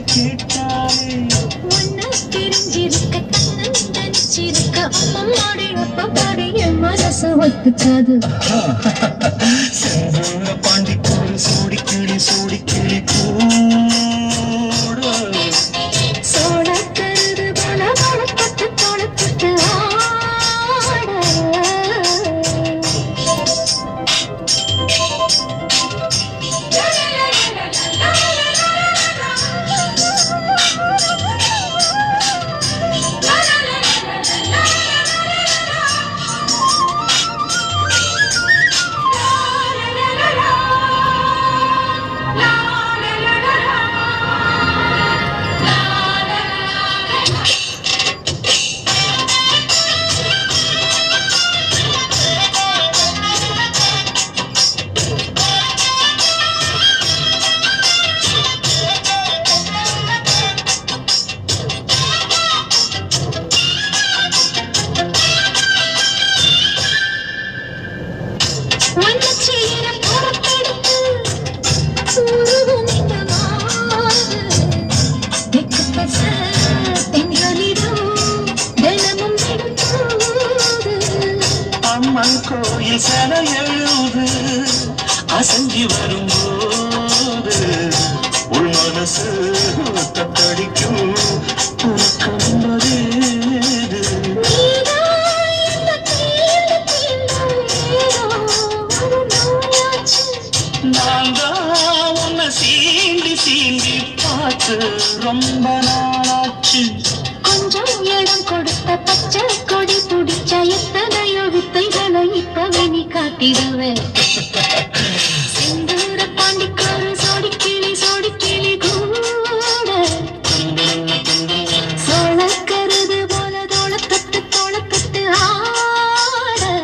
கேட்டாலே ஒன்னு தெரிஞ்சிருக்க தன்னந்தனிச்சிருக்க அம்மாடி அப்படி என் மனசு ஒத்துக்காது செந்தூர பாண்டிக்கூறு சூடி கிளி கூட சோட கருது பல பழப்பட்டு தொலைப்பட்டு அம்மன் கோயில் சன எழுது அசங்கி வரும்போது உள் மனசு தத்தடிக்கும் உனக்கம்பதேது நான் தான் உன்னை சீண்டி சீண்டி பார்த்து ரொம்ப நாளாச்சு கொஞ்சம் இடம் கொடுத்த பச்சை கொடி பிடிச்ச எத்தனையோ வித்தைகளை இப்பவே நீ காட்டிடுவேன்